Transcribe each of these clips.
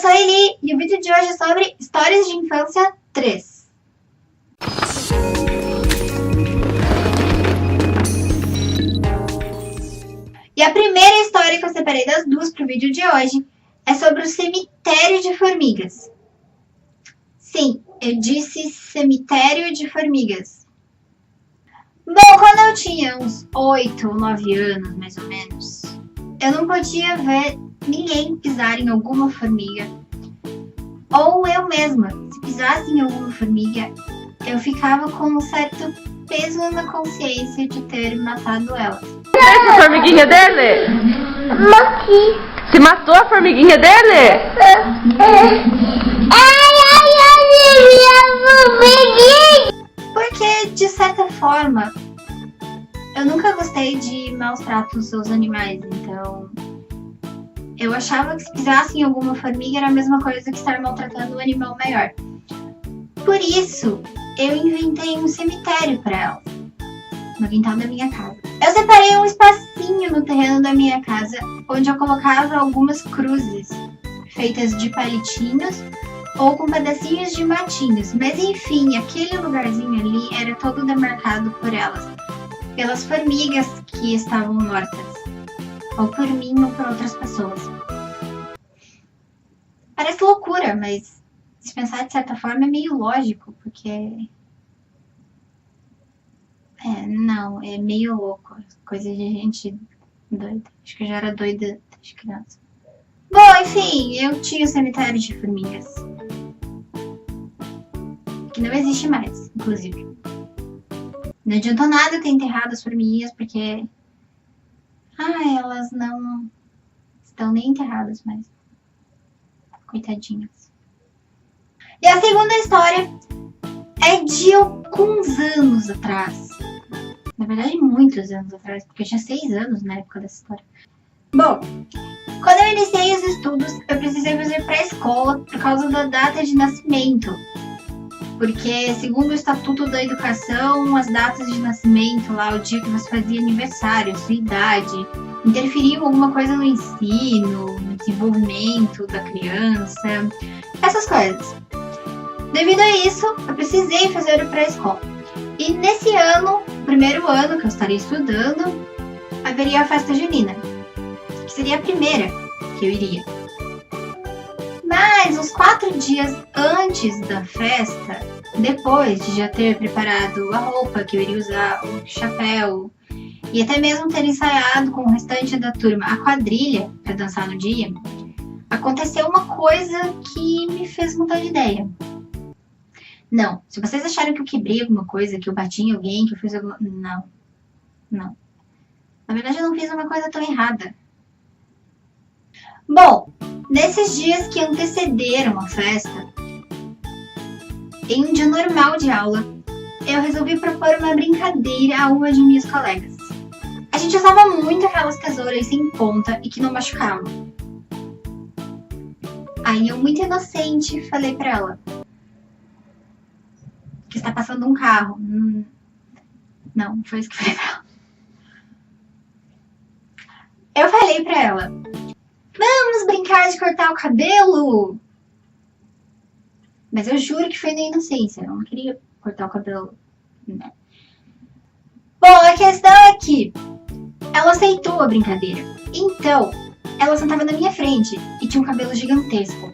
sou a Eli e o vídeo de hoje é sobre Histórias de Infância 3. E a primeira história que eu separei das duas para o vídeo de hoje é sobre o cemitério de formigas. Sim, eu disse cemitério de formigas. Bom, quando eu tinha uns 8 ou 9 anos, mais ou menos, eu não podia ver ninguém pisar em alguma formiga. Ou eu mesma, se pisasse em alguma formiga, eu ficava com um certo peso na consciência de ter matado ela. A formiguinha dele? Maqui. Você matou a formiguinha dele? Porque, de certa forma, eu nunca gostei de maus tratos aos animais, então eu achava que se pisasse em alguma formiga era a mesma coisa que estar maltratando um animal maior. Por isso, eu inventei um cemitério para ela, no quintal da minha casa. Eu separei um espacinho no terreno da minha casa, onde eu colocava algumas cruzes, feitas de palitinhos ou com pedacinhos de matinhos. Mas enfim, aquele lugarzinho ali era todo demarcado por elas, pelas formigas que estavam mortas, ou por mim ou por outras pessoas. Parece loucura, mas se pensar de certa forma é meio lógico, porque... não, é meio louco, coisa de gente doida. Acho que eu já era doida desde criança. Bom, enfim, eu tinha o cemitério de formigas. Que não existe mais, inclusive. Não adiantou nada eu ter enterrado as formiguinhas, porque... elas não estão nem enterradas mais. Coitadinhas. E a segunda história é de alguns anos atrás. Na verdade, muitos anos atrás, porque eu tinha 6 anos na época dessa história. Bom, quando eu iniciei os estudos, eu precisei fazer pré-escola por causa da data de nascimento. Porque, segundo o Estatuto da Educação, as datas de nascimento, lá, o dia que você fazia aniversário, sua idade, interferiam alguma coisa no ensino, no desenvolvimento da criança, essas coisas. Devido a isso, eu precisei fazer o pré-escola. E nesse ano, primeiro ano que eu estaria estudando, haveria a festa junina, que seria a primeira que eu iria. Mas uns 4 dias antes da festa, depois de já ter preparado a roupa que eu iria usar, o chapéu, e até mesmo ter ensaiado com o restante da turma a quadrilha para dançar no dia, aconteceu uma coisa que me fez mudar de ideia. Não, se vocês acharam que eu quebrei alguma coisa, que eu bati em alguém, que eu fiz alguma... Não. Na verdade, eu não fiz uma coisa tão errada. Bom, nesses dias que antecederam a festa, em um dia normal de aula, eu resolvi propor uma brincadeira a uma de minhas colegas. A gente usava muito aquelas tesouras sem ponta e que não machucavam. Aí eu, muito inocente, falei pra ela que está passando um carro. Não foi isso que eu falei pra ela. Eu falei pra ela: vamos brincar de cortar o cabelo? Mas eu juro que foi na inocência. Eu não queria cortar o cabelo, né? Bom, a questão é que ela aceitou a brincadeira. Então, ela sentava na minha frente e tinha um cabelo gigantesco.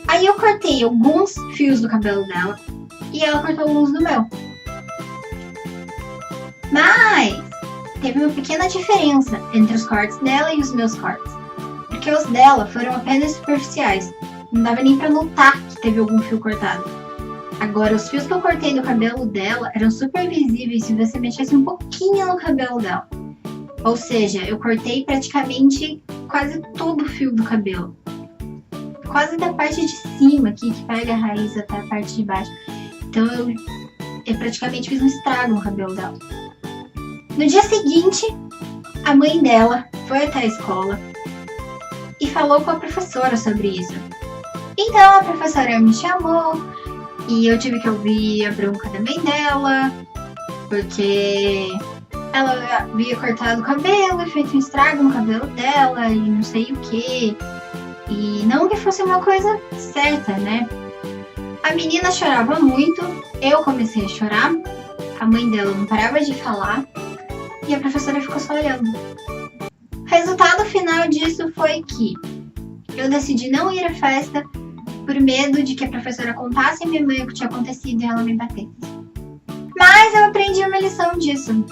Aí eu cortei alguns fios do cabelo dela e ela cortou alguns do meu. Mas teve uma pequena diferença entre os cortes dela e os meus cortes. Porque os dela foram apenas superficiais. Não dava nem pra notar que teve algum fio cortado. Agora, os fios que eu cortei do cabelo dela eram super visíveis se você mexesse um pouquinho no cabelo dela. Ou seja, eu cortei praticamente quase todo o fio do cabelo. Quase da parte de cima aqui, que pega a raiz até a parte de baixo. Então eu praticamente fiz um estrago no cabelo dela. No dia seguinte, a mãe dela foi até a escola e falou com a professora sobre isso. Então a professora me chamou e eu tive que ouvir a bronca da mãe dela, porque ela havia cortado o cabelo e feito um estrago no cabelo dela e não sei o que. E não que fosse uma coisa certa, né? A menina chorava muito, eu comecei a chorar, a mãe dela não parava de falar e a professora ficou só olhando. O resultado final disso foi que eu decidi não ir à festa por medo de que a professora contasse a minha mãe o que tinha acontecido e ela me batesse. Mas eu aprendi uma lição disso.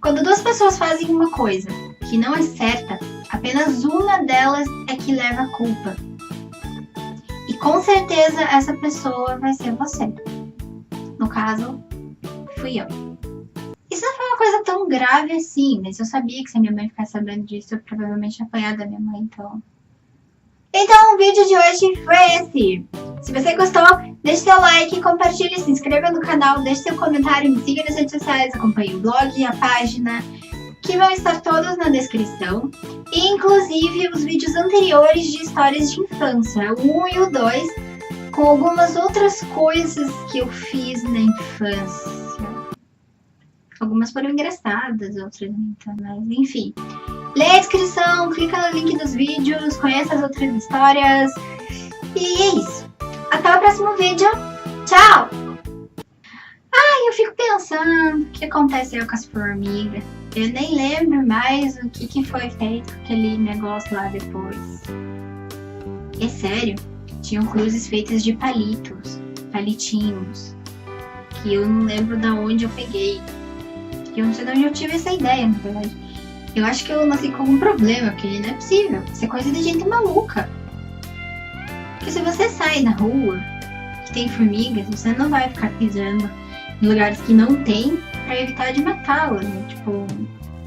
Quando duas pessoas fazem uma coisa que não é certa, apenas uma delas é que leva a culpa. E com certeza essa pessoa vai ser você. No caso, fui eu. Isso não foi uma coisa tão grave assim, mas eu sabia que se a minha mãe ficasse sabendo disso, eu provavelmente ia apanhar da minha mãe, então... Então o vídeo de hoje foi esse. Se você gostou, deixe seu like, compartilhe, se inscreva no canal, deixe seu comentário, me siga nas redes sociais, acompanhe o blog e a página, que vão estar todos na descrição. E inclusive os vídeos anteriores de histórias de infância, o 1 e o 2, com algumas outras coisas que eu fiz na infância. Algumas foram engraçadas, outras nem tanto, mas enfim. Lê a descrição, clica no link dos vídeos, conheça as outras histórias. E é isso. Até o próximo vídeo. Tchau! Ai, eu fico pensando o que aconteceu com as formigas. Eu nem lembro mais o que foi feito com aquele negócio lá depois. É sério, tinham cruzes feitas de palitinhos, que eu não lembro de onde eu peguei. Eu não sei de onde eu tive essa ideia, na verdade. Eu acho que eu nasci com algum problema, porque não é possível. Isso é coisa de gente maluca. Porque se você sai na rua que tem formigas, você não vai ficar pisando em lugares que não tem pra evitar de matá-las, né? Tipo,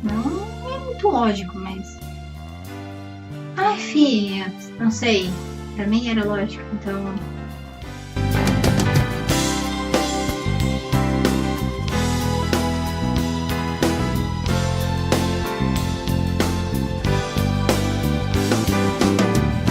não é muito lógico, mas... Ai, filha, não sei. Pra mim era lógico, então...